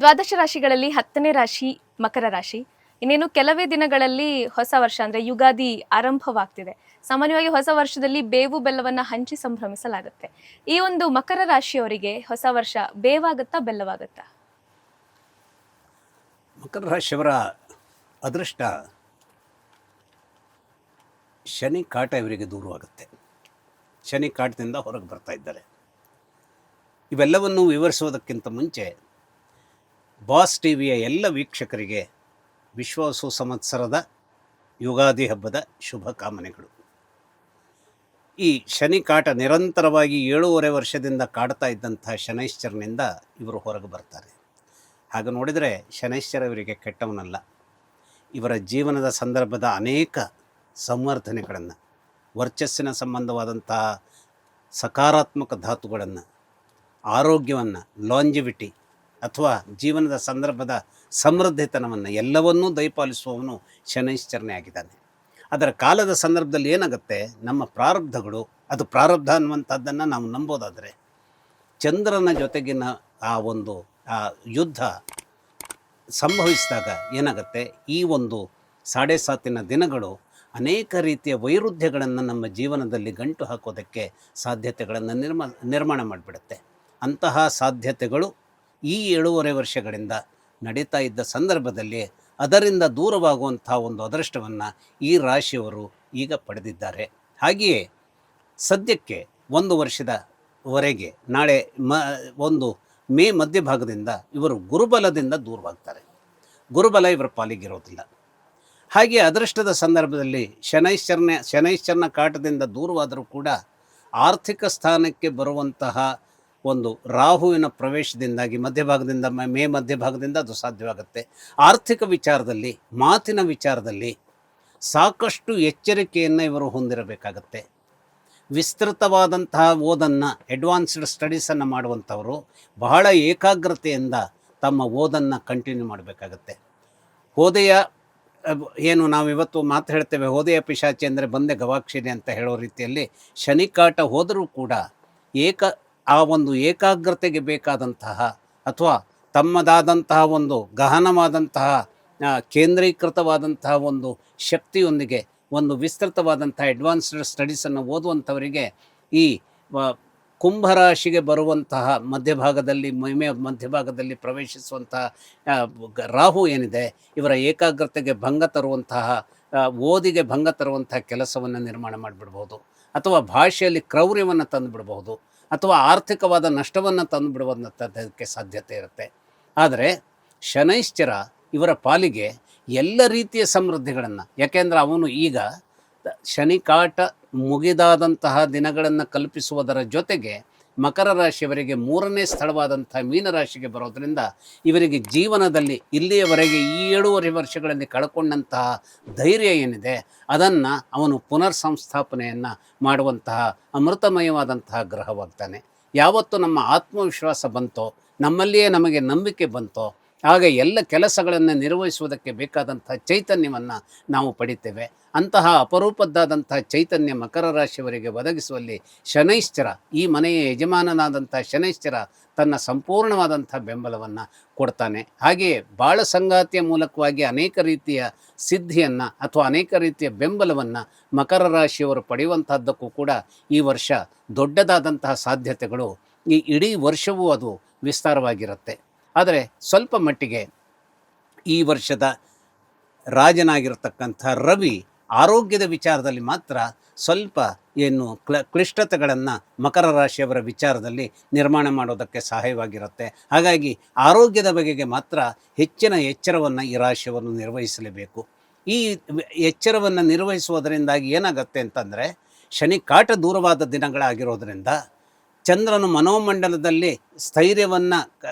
ದ್ವಾದಶ ರಾಶಿಗಳಲ್ಲಿ 10ನೇ ರಾಶಿ ಮಕರ ರಾಶಿ. ಇನ್ನೇನು ಕೆಲವೇ ದಿನಗಳಲ್ಲಿ ಹೊಸ ವರ್ಷ ಅಂದ್ರೆ ಯುಗಾದಿ ಆರಂಭವಾಗ್ತಿದೆ. ಸಾಮಾನ್ಯವಾಗಿ ಹೊಸ ವರ್ಷದಲ್ಲಿ ಬೇವು ಬೆಲ್ಲವನ್ನ ಹಂಚಿ ಸಂಭ್ರಮಿಸಲಾಗುತ್ತೆ. ಈ ಒಂದು ಮಕರ ರಾಶಿಯವರಿಗೆ ಹೊಸ ವರ್ಷ ಬೇವಾಗುತ್ತಾ ಬೆಲ್ಲವಾಗುತ್ತಾ? ಮಕರ ರಾಶಿಯವರ ಅದೃಷ್ಟ ಶನಿ ಕಾಟ ಇವರಿಗೆ ದೂರವಾಗುತ್ತೆ. ಶನಿ ಕಾಟದಿಂದ ಹೊರಗೆ ಬರ್ತಾ ಇದ್ದಾರೆ. ಇವೆಲ್ಲವನ್ನು ವಿವರಿಸುವುದಕ್ಕಿಂತ ಮುಂಚೆ ಬಾಸ್ ಟಿವಿಯ ಎಲ್ಲ ವೀಕ್ಷಕರಿಗೆ ವಿಶ್ವಾಸು ಸಂವತ್ಸರದ ಯುಗಾದಿ ಹಬ್ಬದ ಶುಭ ಕಾಮನೆಗಳು. ಈ ಶನಿ ಕಾಟ ನಿರಂತರವಾಗಿ 7.5 ವರ್ಷದಿಂದ ಕಾಡ್ತಾ ಇದ್ದಂತಹ ಶನೈಶ್ಚರನಿಂದ ಇವರು ಹೊರಗೆ ಬರ್ತಾರೆ. ಹಾಗೆ ನೋಡಿದರೆ ಶನೈಶ್ಚರ ಇವರಿಗೆ ಕೆಟ್ಟವನಲ್ಲ. ಇವರ ಜೀವನದ ಸಂದರ್ಭದ ಅನೇಕ ಸಂವರ್ಧನೆಗಳನ್ನು, ವರ್ಚಸ್ಸಿನ ಸಂಬಂಧವಾದಂತಹ ಸಕಾರಾತ್ಮಕ ಧಾತುಗಳನ್ನು, ಆರೋಗ್ಯವನ್ನು, ಲಾಂಜಿವಿಟಿ ಅಥವಾ ಜೀವನದ ಸಂದರ್ಭದ ಸಮೃದ್ಧಿತನವನ್ನು ಎಲ್ಲವನ್ನೂ ದಯಪಾಲಿಸುವವನು ಶನೈಶ್ಚರನೇ ಆಗಿದ್ದಾನೆ. ಅದರ ಕಾಲದ ಸಂದರ್ಭದಲ್ಲಿ ಏನಾಗುತ್ತೆ, ನಮ್ಮ ಪ್ರಾರಬ್ಧಗಳು, ಅದು ಪ್ರಾರಬ್ಧ ಅನ್ನುವಂಥದ್ದನ್ನು ನಾವು ನಂಬೋದಾದರೆ ಚಂದ್ರನ ಜೊತೆಗಿನ ಆ ಒಂದು ಯುದ್ಧ ಸಂಭವಿಸಿದಾಗ ಏನಾಗುತ್ತೆ, ಈ ಒಂದು 7.5 ದಿನಗಳು ಅನೇಕ ರೀತಿಯ ವೈರುಧ್ಯಗಳನ್ನು ನಮ್ಮ ಜೀವನದಲ್ಲಿ ಗಂಟು ಹಾಕೋದಕ್ಕೆ ಸಾಧ್ಯತೆಗಳನ್ನು ನಿರ್ಮಾಣ ಮಾಡಿಬಿಡುತ್ತೆ. ಅಂತಹ ಸಾಧ್ಯತೆಗಳು ಈ 7.5 ವರ್ಷಗಳಿಂದ ನಡೀತಾ ಇದ್ದ ಸಂದರ್ಭದಲ್ಲಿ ಅದರಿಂದ ದೂರವಾಗುವಂಥ ಒಂದು ಅದೃಷ್ಟವನ್ನು ಈ ರಾಶಿಯವರು ಈಗ ಪಡೆದಿದ್ದಾರೆ. ಹಾಗೆಯೇ ಸದ್ಯಕ್ಕೆ 1 ವರ್ಷದವರೆಗೆ ನಾಳೆ ಮೇ ಮಧ್ಯಭಾಗದಿಂದ ಇವರು ಗುರುಬಲದಿಂದ ದೂರವಾಗ್ತಾರೆ. ಗುರುಬಲ ಇವರ ಪಾಲಿಗಿರೋದಿಲ್ಲ. ಹಾಗೆ ಅದೃಷ್ಟದ ಸಂದರ್ಭದಲ್ಲಿ ಶನೈಶ್ಚರನ ಕಾಟದಿಂದ ದೂರವಾದರೂ ಕೂಡ ಆರ್ಥಿಕ ಸ್ಥಾನಕ್ಕೆ ಬರುವಂತಹ ಒಂದು ರಾಹುವಿನ ಪ್ರವೇಶದಿಂದಾಗಿ ಮೇ ಮಧ್ಯಭಾಗದಿಂದ ಅದು ಸಾಧ್ಯವಾಗುತ್ತೆ. ಆರ್ಥಿಕ ವಿಚಾರದಲ್ಲಿ, ಮಾತಿನ ವಿಚಾರದಲ್ಲಿ ಸಾಕಷ್ಟು ಎಚ್ಚರಿಕೆಯನ್ನು ಇವರು ಹೊಂದಿರಬೇಕಾಗತ್ತೆ. ವಿಸ್ತೃತವಾದಂತಹ ಓದನ್ನು, ಅಡ್ವಾನ್ಸ್ಡ್ ಸ್ಟಡೀಸನ್ನು ಮಾಡುವಂಥವರು ಬಹಳ ಏಕಾಗ್ರತೆಯಿಂದ ತಮ್ಮ ಓದನ್ನು ಕಂಟಿನ್ಯೂ ಮಾಡಬೇಕಾಗತ್ತೆ. ಹೋದೆಯ ಏನು ನಾವಿವತ್ತು ಮಾತು ಹೇಳ್ತೇವೆ, ಹೋದೆಯ ಪಿಶಾಚಿ ಅಂದರೆ ಬಂದೆ ಗವಾಕ್ಷಿಣಿ ಅಂತ ಹೇಳೋ ರೀತಿಯಲ್ಲಿ ಶನಿಕಾಟ ಹೋದರೂ ಕೂಡ ಆ ಒಂದು ಏಕಾಗ್ರತೆಗೆ ಬೇಕಾದಂತಹ ಅಥವಾ ತಮ್ಮದಾದಂತಹ ಒಂದು ಗಹನವಾದಂತಹ ಕೇಂದ್ರೀಕೃತವಾದಂತಹ ಒಂದು ಶಕ್ತಿಯೊಂದಿಗೆ ಒಂದು ವಿಸ್ತೃತವಾದಂಥ ಅಡ್ವಾನ್ಸ್ಡ್ ಸ್ಟಡೀಸನ್ನು ಓದುವಂಥವರಿಗೆ ಈ ಕುಂಭರಾಶಿಗೆ ಬರುವಂತಹ ಮಧ್ಯಭಾಗದಲ್ಲಿ ಪ್ರವೇಶಿಸುವಂತಹ ರಾಹು ಏನಿದೆ, ಇವರ ಏಕಾಗ್ರತೆಗೆ ಭಂಗ ತರುವಂತಹ, ಓದಿಗೆ ಭಂಗ ತರುವಂತಹ ಕೆಲಸವನ್ನು ನಿರ್ಮಾಣ ಮಾಡಿಬಿಡ್ಬೋದು, ಅಥವಾ ಭಾಷೆಯಲ್ಲಿ ಕ್ರೌರ್ಯವನ್ನು ತಂದುಬಿಡ್ಬೋದು, ಅಥವಾ ಆರ್ಥಿಕವಾದ ನಷ್ಟವನ್ನು ತಂದುಬಿಡುವಂಥದ್ದಕ್ಕೆ ಸಾಧ್ಯತೆ ಇರುತ್ತೆ. ಆದರೆ ಶನೈಶ್ಚರ ಇವರ ಪಾಲಿಗೆ ಎಲ್ಲ ರೀತಿಯ ಸಮೃದ್ಧಿಗಳನ್ನು, ಯಾಕೆಂದರೆ ಅವನು ಈಗ ಶನಿಕಾಟ ಮುಗಿದಾದಂತಹ ದಿನಗಳನ್ನು ಕಲ್ಪಿಸುವುದರ ಜೊತೆಗೆ ಮಕರ ರಾಶಿಯವರಿಗೆ 3ನೇ ಸ್ಥಳವಾದಂಥ ಮೀನರಾಶಿಗೆ ಬರೋದರಿಂದ ಇವರಿಗೆ ಜೀವನದಲ್ಲಿ ಇಲ್ಲಿಯವರೆಗೆ ಈ 7.5 ವರ್ಷಗಳಲ್ಲಿ ಕಳ್ಕೊಂಡಂತಹ ಧೈರ್ಯ ಏನಿದೆ ಅದನ್ನು ಅವನು ಪುನರ್ ಸಂಸ್ಥಾಪನೆಯನ್ನು ಮಾಡುವಂತಹ ಅಮೃತಮಯವಾದಂತಹ ಗ್ರಹವಾಗ್ತಾನೆ. ಯಾವತ್ತು ನಮ್ಮ ಆತ್ಮವಿಶ್ವಾಸ ಬಂತೋ, ನಮ್ಮಲ್ಲಿಯೇ ನಮಗೆ ನಂಬಿಕೆ ಬಂತೋ, ಆಗ ಎಲ್ಲ ಕೆಲಸಗಳನ್ನು ನಿರ್ವಹಿಸುವುದಕ್ಕೆ ಬೇಕಾದಂಥ ಚೈತನ್ಯವನ್ನು ನಾವು ಪಡಿತೇವೆ. ಅಂತಹ ಅಪರೂಪದ್ದಾದಂಥ ಚೈತನ್ಯ ಮಕರ ರಾಶಿಯವರಿಗೆ ಒದಗಿಸುವಲ್ಲಿ ಶನೈಶ್ಚರ, ಈ ಮನೆಯ ಯಜಮಾನನಾದಂಥ ಶನೈಶ್ಚರ ತನ್ನ ಸಂಪೂರ್ಣವಾದಂಥ ಬೆಂಬಲವನ್ನು ಕೊಡ್ತಾನೆ. ಹಾಗೆಯೇ ಬಾಳ ಸಂಗಾತಿಯ ಮೂಲಕವಾಗಿ ಅನೇಕ ರೀತಿಯ ಸಿದ್ಧಿಯನ್ನು ಅಥವಾ ಅನೇಕ ರೀತಿಯ ಬೆಂಬಲವನ್ನು ಮಕರ ರಾಶಿಯವರು ಪಡೆಯುವಂಥದ್ದಕ್ಕೂ ಕೂಡ ಈ ವರ್ಷ ದೊಡ್ಡದಾದಂತಹ ಸಾಧ್ಯತೆಗಳು ಈ ಇಡೀ ವರ್ಷವೂ ಅದು ವಿಸ್ತಾರವಾಗಿರುತ್ತೆ. ಆದರೆ ಸ್ವಲ್ಪ ಮಟ್ಟಿಗೆ ಈ ವರ್ಷದ ರಾಜನಾಗಿರತಕ್ಕಂಥ ರವಿ ಆರೋಗ್ಯದ ವಿಚಾರದಲ್ಲಿ ಮಾತ್ರ ಸ್ವಲ್ಪ ಕ್ಲಿಷ್ಟತೆಗಳನ್ನು ಮಕರ ರಾಶಿಯವರ ವಿಚಾರದಲ್ಲಿ ನಿರ್ಮಾಣ ಮಾಡೋದಕ್ಕೆ ಸಹಾಯವಾಗಿರುತ್ತೆ. ಹಾಗಾಗಿ ಆರೋಗ್ಯದ ಬಗೆಗೆ ಮಾತ್ರ ಹೆಚ್ಚಿನ ಎಚ್ಚರವನ್ನು ಈ ರಾಶಿಯವರು ನಿರ್ವಹಿಸಲೇಬೇಕು. ಈ ಎಚ್ಚರವನ್ನು ನಿರ್ವಹಿಸುವುದರಿಂದಾಗಿ ಏನಾಗುತ್ತೆ ಅಂತಂದರೆ, ಶನಿ ಕಾಟ ದೂರವಾದ ದಿನಗಳಾಗಿರೋದರಿಂದ ಚಂದ್ರನು ಮನೋಮಂಡಲದಲ್ಲಿ ಸ್ಥೈರ್ಯವನ್ನು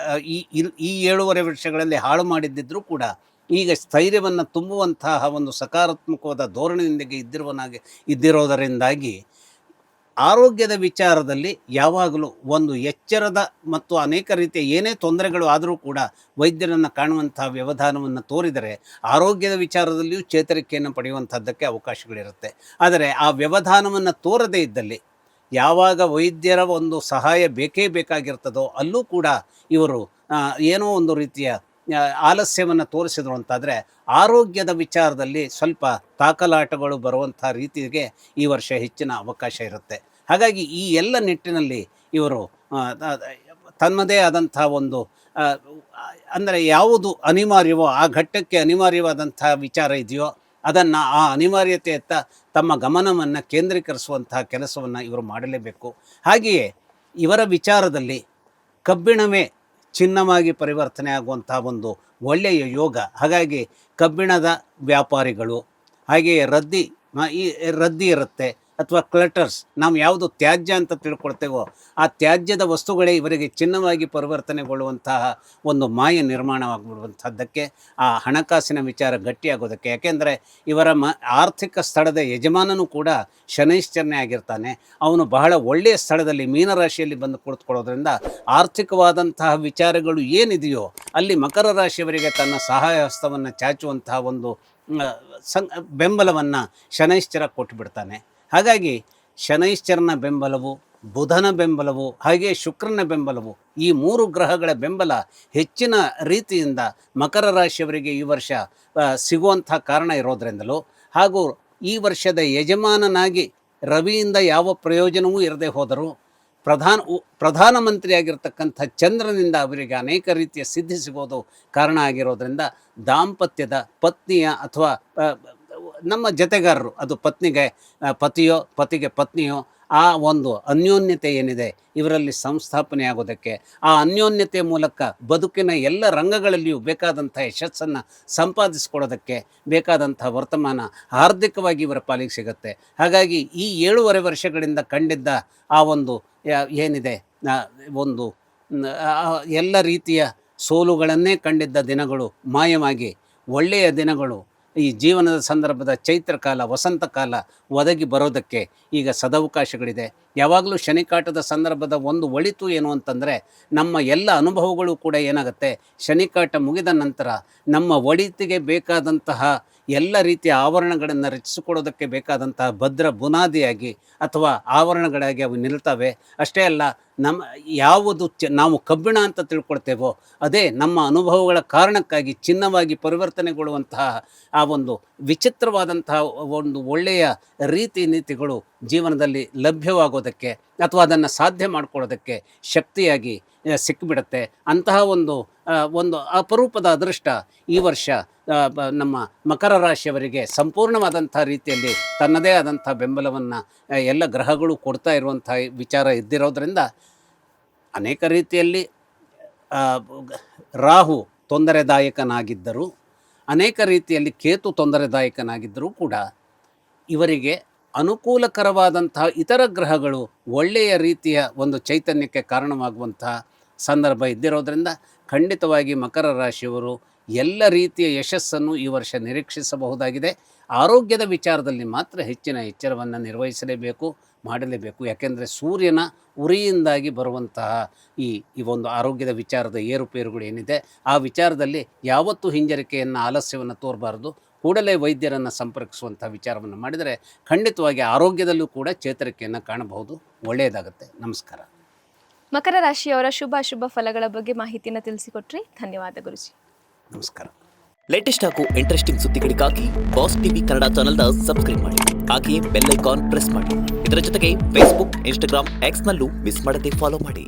ಈ 7.5 ವರ್ಷಗಳಲ್ಲಿ ಹಾಳು ಮಾಡಿದ್ದರೂ ಕೂಡ ಈಗ ಸ್ಥೈರ್ಯವನ್ನು ತುಂಬುವಂತಹ ಒಂದು ಸಕಾರಾತ್ಮಕವಾದ ಧೋರಣೆಯೊಂದಿಗೆ ಇದ್ದಿರೋದರಿಂದಾಗಿ ಆರೋಗ್ಯದ ವಿಚಾರದಲ್ಲಿ ಯಾವಾಗಲೂ ಒಂದು ಎಚ್ಚರದ ಮತ್ತು ಅನೇಕ ರೀತಿಯ ಏನೇ ತೊಂದರೆಗಳು ಆದರೂ ಕೂಡ ವೈದ್ಯರನ್ನು ಕಾಣುವಂತಹ ವ್ಯವಧಾನವನ್ನು ತೋರಿದರೆ ಆರೋಗ್ಯದ ವಿಚಾರದಲ್ಲಿಯೂ ಚೇತರಿಕೆಯನ್ನು ಪಡೆಯುವಂಥದ್ದಕ್ಕೆ ಅವಕಾಶಗಳಿರುತ್ತೆ. ಆದರೆ ಆ ವ್ಯವಧಾನವನ್ನು ತೋರದೇ ಇದ್ದಲ್ಲಿ, ಯಾವಾಗ ವೈದ್ಯರ ಒಂದು ಸಹಾಯ ಬೇಕೇ ಬೇಕಾಗಿರ್ತದೋ ಅಲ್ಲೂ ಕೂಡ ಇವರು ಏನೋ ಒಂದು ರೀತಿಯ ಆಲಸ್ಯವನ್ನು ತೋರಿಸಿದ್ರು ಅಂತಾದರೆ ಆರೋಗ್ಯದ ವಿಚಾರದಲ್ಲಿ ಸ್ವಲ್ಪ ತಾಕಲಾಟಗಳು ಬರುವಂಥ ರೀತಿಗೆ ಈ ವರ್ಷ ಹೆಚ್ಚಿನ ಅವಕಾಶ ಇರುತ್ತೆ. ಹಾಗಾಗಿ ಈ ಎಲ್ಲ ನಿಟ್ಟಿನಲ್ಲಿ ಇವರು ತನ್ನದೇ ಆದಂಥ ಒಂದು ಅಂದರೆ ಯಾವುದು ಅನಿವಾರ್ಯವೋ ಆ ಘಟ್ಟಕ್ಕೆ ಅನಿವಾರ್ಯವಾದಂಥ ವಿಚಾರ ಇದೆಯೋ ಅದನ್ನು ಆ ಅನಿವಾರ್ಯತೆಯತ್ತ ತಮ್ಮ ಗಮನವನ್ನು ಕೇಂದ್ರೀಕರಿಸುವಂತಹ ಕೆಲಸವನ್ನು ಇವರು ಮಾಡಲೇಬೇಕು. ಹಾಗೆಯೇ ಇವರ ವಿಚಾರದಲ್ಲಿ ಕಬ್ಬಿಣವೇ ಚಿನ್ನವಾಗಿ ಪರಿವರ್ತನೆ ಆಗುವಂಥ ಒಂದು ಒಳ್ಳೆಯ ಯೋಗ. ಹಾಗಾಗಿ ಕಬ್ಬಿಣದ ವ್ಯಾಪಾರಿಗಳು, ಹಾಗೆಯೇ ರದ್ದಿ ಇರುತ್ತೆ ಅಥವಾ ಕ್ಲಟರ್ಸ್, ನಾವು ಯಾವುದು ತ್ಯಾಜ್ಯ ಅಂತ ತಿಳ್ಕೊಳ್ತೇವೋ ಆ ತ್ಯಾಜ್ಯದ ವಸ್ತುಗಳೇ ಇವರಿಗೆ ಚಿನ್ನವಾಗಿ ಪರಿವರ್ತನೆಗೊಳ್ಳುವಂತಹ ಒಂದು ಮಾಯ ನಿರ್ಮಾಣವಾಗಿಬಿಡುವಂಥದ್ದಕ್ಕೆ, ಆ ಹಣಕಾಸಿನ ವಿಚಾರ ಗಟ್ಟಿಯಾಗೋದಕ್ಕೆ. ಯಾಕೆಂದರೆ ಇವರ ಆರ್ಥಿಕ ಸ್ಥಳದ ಯಜಮಾನನೂ ಕೂಡ ಶನೈಶ್ಚರನೇ ಆಗಿರ್ತಾನೆ. ಅವನು ಬಹಳ ಒಳ್ಳೆಯ ಸ್ಥಳದಲ್ಲಿ ಮೀನರಾಶಿಯಲ್ಲಿ ಬಂದು ಕುಳಿತುಕೊಳ್ಳೋದ್ರಿಂದ ಆರ್ಥಿಕವಾದಂತಹ ವಿಚಾರಗಳು ಏನಿದೆಯೋ ಅಲ್ಲಿ ಮಕರ ರಾಶಿಯವರಿಗೆ ತನ್ನ ಸಹಾಯ ಹಸ್ತವನ್ನು ಚಾಚುವಂತಹ ಒಂದು ಬೆಂಬಲವನ್ನು ಶನೈಶ್ಚರ ಕೊಟ್ಟುಬಿಡ್ತಾನೆ. ಹಾಗಾಗಿ ಶನೈಶ್ಚರನ ಬೆಂಬಲವು, ಬುಧನ ಬೆಂಬಲವು, ಹಾಗೆಯೇ ಶುಕ್ರನ ಬೆಂಬಲವು, ಈ 3 ಗ್ರಹಗಳ ಬೆಂಬಲ ಹೆಚ್ಚಿನ ರೀತಿಯಿಂದ ಮಕರ ರಾಶಿಯವರಿಗೆ ಈ ವರ್ಷ ಸಿಗುವಂಥ ಕಾರಣ ಇರೋದರಿಂದಲೂ, ಹಾಗೂ ಈ ವರ್ಷದ ಯಜಮಾನನಾಗಿ ರವಿಯಿಂದ ಯಾವ ಪ್ರಯೋಜನವೂ ಇರದೇ ಹೋದರೂ ಪ್ರಧಾನಮಂತ್ರಿಯಾಗಿರ್ತಕ್ಕಂಥ ಚಂದ್ರನಿಂದ ಅವರಿಗೆ ಅನೇಕ ರೀತಿಯ ಸಿದ್ಧಿ ಸಿಗೋದು ಕಾರಣ ಆಗಿರೋದ್ರಿಂದ ದಾಂಪತ್ಯದ ಪತ್ನಿಯ ಅಥವಾ ನಮ್ಮ ಜತೆಗಾರರು, ಅದು ಪತ್ನಿಗೆ ಪತಿಯೋ ಪತಿಗೆ ಪತ್ನಿಯೋ, ಆ ಒಂದು ಅನ್ಯೋನ್ಯತೆ ಏನಿದೆ ಇವರಲ್ಲಿ ಸಂಸ್ಥಾಪನೆ ಆಗೋದಕ್ಕೆ, ಆ ಅನ್ಯೋನ್ಯತೆಯ ಮೂಲಕ ಬದುಕಿನ ಎಲ್ಲ ರಂಗಗಳಲ್ಲಿಯೂ ಬೇಕಾದಂಥ ಯಶಸ್ಸನ್ನು ಸಂಪಾದಿಸ್ಕೊಳ್ಳೋದಕ್ಕೆ ಬೇಕಾದಂಥ ವರ್ತಮಾನ ಆರ್ಥಿಕವಾಗಿ ಇವರ ಪಾಲಿಗೆ ಸಿಗುತ್ತೆ. ಹಾಗಾಗಿ ಈ 7.5 ವರ್ಷಗಳಿಂದ ಕಂಡಿದ್ದ ಆ ಒಂದು ಏನಿದೆ ಒಂದು ಎಲ್ಲ ರೀತಿಯ ಸೋಲುಗಳನ್ನೇ ಕಂಡಿದ್ದ ದಿನಗಳು ಮಾಯವಾಗಿ ಒಳ್ಳೆಯ ದಿನಗಳು ಈ ಜೀವನದ ಸಂದರ್ಭದ ಚೈತ್ರಕಾಲ, ವಸಂತ ಕಾಲ ಒದಗಿ ಬರೋದಕ್ಕೆ ಈಗ ಸದವಕಾಶಗಳಿದೆ. ಯಾವಾಗಲೂ ಶನಿಕಾಟದ ಸಂದರ್ಭದ ಒಂದು ಒಳಿತು ಏನು ಅಂತಂದರೆ, ನಮ್ಮ ಎಲ್ಲ ಅನುಭವಗಳು ಕೂಡ ಏನಾಗುತ್ತೆ, ಶನಿಕಾಟ ಮುಗಿದ ನಂತರ ನಮ್ಮ ಒಳಿತಿಗೆ ಬೇಕಾದಂತಹ ಎಲ್ಲ ರೀತಿಯ ಆವರಣಗಳನ್ನು ರಚಿಸಿಕೊಡೋದಕ್ಕೆ ಬೇಕಾದಂತಹ ಭದ್ರ ಬುನಾದಿಯಾಗಿ ಅಥವಾ ಆವರಣಗಳಾಗಿ ಅವು ನಿಲ್ತವೆ. ಅಷ್ಟೇ ಅಲ್ಲ, ಯಾವುದು ನಾವು ಕಬ್ಬಿಣ ಅಂತ ತಿಳ್ಕೊಳ್ತೇವೋ ಅದೇ ನಮ್ಮ ಅನುಭವಗಳ ಕಾರಣಕ್ಕಾಗಿ ಚಿನ್ನವಾಗಿ ಪರಿವರ್ತನೆಗೊಳ್ಳುವಂತಹ ಆ ಒಂದು ವಿಚಿತ್ರವಾದಂತಹ ಒಂದು ಒಳ್ಳೆಯ ರೀತಿ ನೀತಿಗಳು ಜೀವನದಲ್ಲಿ ಲಭ್ಯವಾಗೋದಕ್ಕೆ ಅಥವಾ ಅದನ್ನು ಸಾಧ್ಯ ಮಾಡಿಕೊಳ್ಳೋದಕ್ಕೆ ಶಕ್ತಿಯಾಗಿ ಸಿಕ್ಕಿಬಿಡುತ್ತೆ. ಅಂತಹ ಒಂದು ಅಪರೂಪದ ಅದೃಷ್ಟ ಈ ವರ್ಷ ನಮ್ಮ ಮಕರ ರಾಶಿಯವರಿಗೆ ಸಂಪೂರ್ಣವಾದಂಥ ರೀತಿಯಲ್ಲಿ ತನ್ನದೇ ಆದಂಥ ಬೆಂಬಲವನ್ನು ಎಲ್ಲ ಗ್ರಹಗಳು ಕೊಡ್ತಾ ಇರುವಂಥ ವಿಚಾರ ಇದ್ದಿರೋದ್ರಿಂದ ಅನೇಕ ರೀತಿಯಲ್ಲಿ ರಾಹು ತೊಂದರೆದಾಯಕನಾಗಿದ್ದರೂ, ಅನೇಕ ರೀತಿಯಲ್ಲಿ ಕೇತು ತೊಂದರೆದಾಯಕನಾಗಿದ್ದರೂ ಕೂಡ ಇವರಿಗೆ ಅನುಕೂಲಕರವಾದಂತಹ ಇತರ ಗ್ರಹಗಳು ಒಳ್ಳೆಯ ರೀತಿಯ ಒಂದು ಚೈತನ್ಯಕ್ಕೆ ಕಾರಣವಾಗುವಂತಹ ಸಂದರ್ಭ ಇದ್ದಿರೋದ್ರಿಂದ ಖಂಡಿತವಾಗಿ ಮಕರ ರಾಶಿಯವರು ಎಲ್ಲ ರೀತಿಯ ಯಶಸ್ಸನ್ನು ಈ ವರ್ಷ ನಿರೀಕ್ಷಿಸಬಹುದಾಗಿದೆ. ಆರೋಗ್ಯದ ವಿಚಾರದಲ್ಲಿ ಮಾತ್ರ ಹೆಚ್ಚಿನ ಎಚ್ಚರವನ್ನು ನಿರ್ವಹಿಸಲೇಬೇಕು, ಮಾಡಲೇಬೇಕು. ಯಾಕೆಂದರೆ ಸೂರ್ಯನ ಉರಿಯಿಂದಾಗಿ ಬರುವಂತಹ ಈ ಒಂದು ಆರೋಗ್ಯದ ವಿಚಾರದ ಏರುಪೇರುಗಳು ಏನಿದೆ ಆ ವಿಚಾರದಲ್ಲಿ ಯಾವತ್ತೂ ಹಿಂಜರಿಕೆಯನ್ನು, ಆಲಸ್ಯವನ್ನು ತೋರಬಾರದು. ಕೂಡಲೇ ವೈದ್ಯರನ್ನು ಸಂಪರ್ಕಿಸುವಂಥ ವಿಚಾರವನ್ನು ಮಾಡಿದರೆ ಖಂಡಿತವಾಗಿ ಆರೋಗ್ಯದಲ್ಲೂ ಕೂಡ ಚೇತರಿಕೆಯನ್ನು ಕಾಣಬಹುದು. ಒಳ್ಳೆಯದಾಗುತ್ತೆ. ನಮಸ್ಕಾರ. ಮಕರ ರಾಶಿಯವರ ಶುಭ ಫಲಗಳ ಬಗ್ಗೆ ಮಾಹಿತಿಯನ್ನು ತಿಳಿಸಿಕೊಟ್ರಿ. ಧನ್ಯವಾದ ಗುರುಜಿ. ನಮಸ್ಕಾರ. ಲೇಟೆಸ್ಟ್ ಹಾಗೂ ಇಂಟ್ರೆಸ್ಟಿಂಗ್ ಸುದ್ದಿಗಳಿಗಾಗಿ ಬಾಸ್ ಟಿವಿ ಕನ್ನಡ ಚಾನೆಲ್ನ ಸಬ್ಸ್ಕ್ರೈಬ್ ಮಾಡಿ. ಹಾಗೆಯೇ ಬೆಲ್ ಐಕಾನ್ ಪ್ರೆಸ್ ಮಾಡಿ. ಇದರ ಜೊತೆಗೆ ಫೇಸ್ಬುಕ್, ಇನ್ಸ್ಟಾಗ್ರಾಮ್, ಎಕ್ಸ್ನಲ್ಲೂ ಮಿಸ್ ಮಾಡದೆ ಫಾಲೋ ಮಾಡಿ.